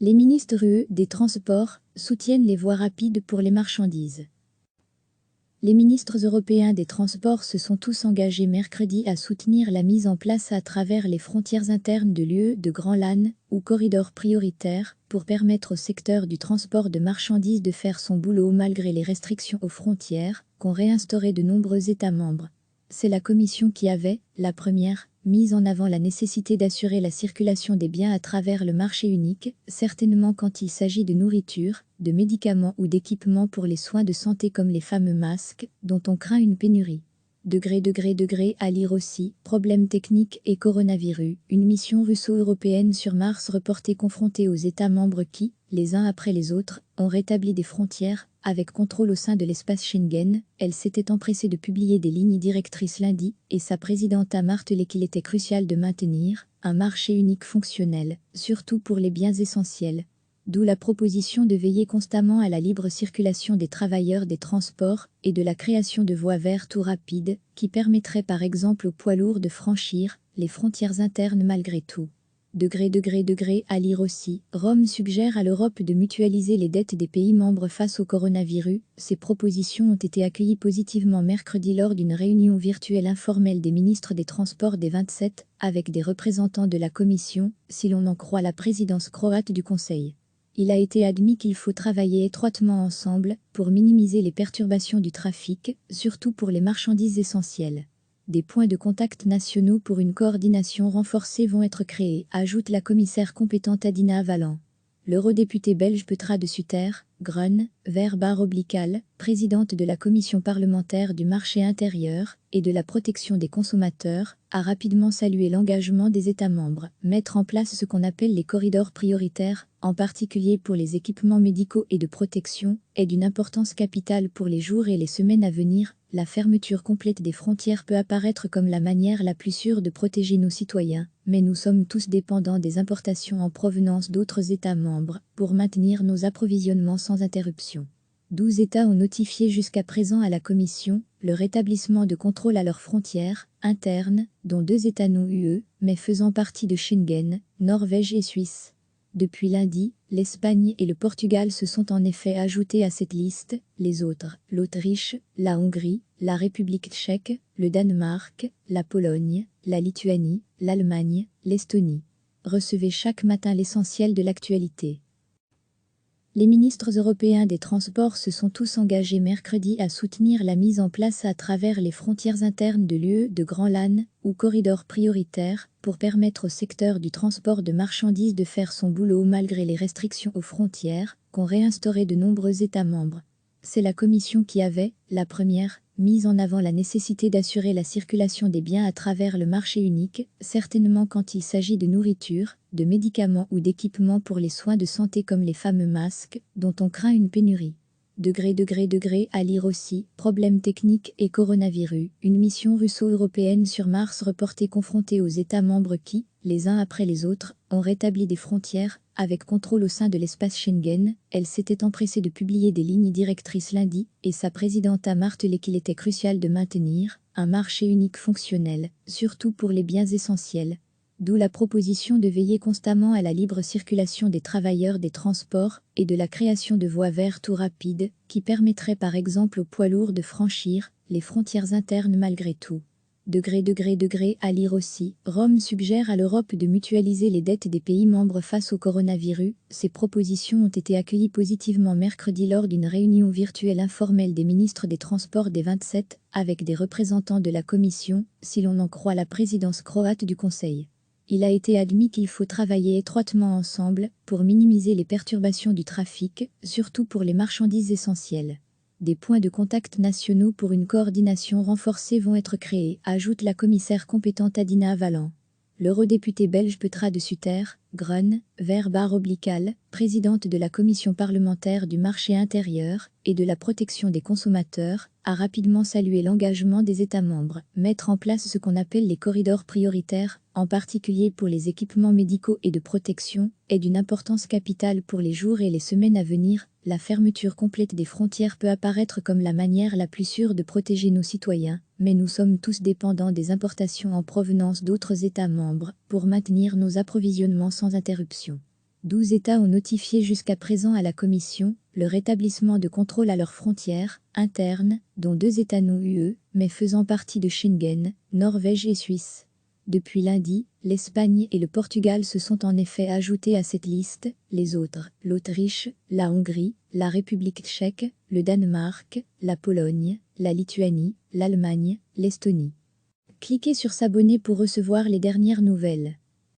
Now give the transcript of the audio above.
Les ministres des Transports soutiennent les voies rapides pour les marchandises. Les ministres européens des Transports se sont tous engagés mercredi à soutenir la mise en place à travers les frontières internes de l'UE de grands LAN ou corridors prioritaires pour permettre au secteur du transport de marchandises de faire son boulot malgré les restrictions aux frontières qu'ont réinstauré de nombreux États membres. C'est la Commission qui avait, la première, mis en avant la nécessité d'assurer la circulation des biens à travers le marché unique, certainement quand il s'agit de nourriture, de médicaments ou d'équipements pour les soins de santé comme les fameux masques, dont on craint une pénurie. À lire aussi, problèmes techniques et coronavirus, une mission russo-européenne sur Mars reportée confrontée aux États membres qui, les uns après les autres, ont rétabli des frontières, avec contrôle au sein de l'espace Schengen. Elle s'était empressée de publier des lignes directrices lundi, et sa présidente a martelé qu'il était crucial de maintenir un marché unique fonctionnel, surtout pour les biens essentiels. D'où la proposition de veiller constamment à la libre circulation des travailleurs des transports et de la création de voies vertes ou rapides, qui permettraient par exemple aux poids lourds de franchir les frontières internes malgré tout. À lire aussi, Rome suggère à l'Europe de mutualiser les dettes des pays membres face au coronavirus. Ces propositions ont été accueillies positivement mercredi lors d'une réunion virtuelle informelle des ministres des Transports des 27, avec des représentants de la Commission, si l'on en croit la présidence croate du Conseil. Il a été admis qu'il faut travailler étroitement ensemble pour minimiser les perturbations du trafic, surtout pour les marchandises essentielles. Des points de contact nationaux pour une coordination renforcée vont être créés, ajoute la commissaire compétente Adina Valland. L'eurodéputée belge Petra de Sutter, Grun, présidente de la commission parlementaire du marché intérieur et de la protection des consommateurs, a rapidement salué l'engagement des États membres, mettre en place ce qu'on appelle les corridors prioritaires, en particulier pour les équipements médicaux et de protection, est d'une importance capitale pour les jours et les semaines à venir. La fermeture complète des frontières peut apparaître comme la manière la plus sûre de protéger nos citoyens, mais nous sommes tous dépendants des importations en provenance d'autres États membres pour maintenir nos approvisionnements sans interruption. 12 États ont notifié jusqu'à présent à la Commission le rétablissement de contrôle à leurs frontières internes, dont 2 États non UE, mais faisant partie de Schengen, Norvège et Suisse. Depuis lundi, l'Espagne et le Portugal se sont en effet ajoutés à cette liste, les autres, l'Autriche, la Hongrie, la République tchèque, le Danemark, la Pologne, la Lituanie, l'Allemagne, l'Estonie. Recevez chaque matin l'essentiel de l'actualité. Les ministres européens des Transports se sont tous engagés mercredi à soutenir la mise en place à travers les frontières internes de l'UE de grands LAN ou corridors prioritaires pour permettre au secteur du transport de marchandises de faire son boulot malgré les restrictions aux frontières qu'ont réinstauré de nombreux États membres. C'est la Commission qui avait, la première, mis en avant la nécessité d'assurer la circulation des biens à travers le marché unique, certainement quand il s'agit de nourriture, de médicaments ou d'équipements pour les soins de santé comme les fameux masques, dont on craint une pénurie. À lire aussi, problèmes techniques et coronavirus, une mission russo-européenne sur Mars reportée confrontée aux États membres qui, les uns après les autres, ont rétabli des frontières, avec contrôle au sein de l'espace Schengen. Elle s'était empressée de publier des lignes directrices lundi, et sa présidente a martelé qu'il était crucial de maintenir un marché unique fonctionnel, surtout pour les biens essentiels. D'où la proposition de veiller constamment à la libre circulation des travailleurs des transports et de la création de voies vertes ou rapides, qui permettraient par exemple aux poids lourds de franchir les frontières internes malgré tout. À lire aussi, Rome suggère à l'Europe de mutualiser les dettes des pays membres face au coronavirus. Ces propositions ont été accueillies positivement mercredi lors d'une réunion virtuelle informelle des ministres des Transports des 27, avec des représentants de la Commission, si l'on en croit la présidence croate du Conseil. Il a été admis qu'il faut travailler étroitement ensemble pour minimiser les perturbations du trafic, surtout pour les marchandises essentielles. Des points de contact nationaux pour une coordination renforcée vont être créés, ajoute la commissaire compétente Adina Valland. L'eurodéputée belge Petra de Sutter, Grun, présidente de la commission parlementaire du marché intérieur et de la protection des consommateurs, a rapidement salué l'engagement des États membres, mettre en place ce qu'on appelle les corridors prioritaires, en particulier pour les équipements médicaux et de protection, est d'une importance capitale pour les jours et les semaines à venir. La fermeture complète des frontières peut apparaître comme la manière la plus sûre de protéger nos citoyens, mais nous sommes tous dépendants des importations en provenance d'autres États membres pour maintenir nos approvisionnements sans interruption. 12 États ont notifié jusqu'à présent à la Commission le rétablissement de contrôles à leurs frontières internes, dont 2 États non UE, mais faisant partie de Schengen, Norvège et Suisse. Depuis lundi, l'Espagne et le Portugal se sont en effet ajoutés à cette liste, les autres, l'Autriche, la Hongrie, la République tchèque, le Danemark, la Pologne, la Lituanie, l'Allemagne, l'Estonie. Cliquez sur s'abonner pour recevoir les dernières nouvelles.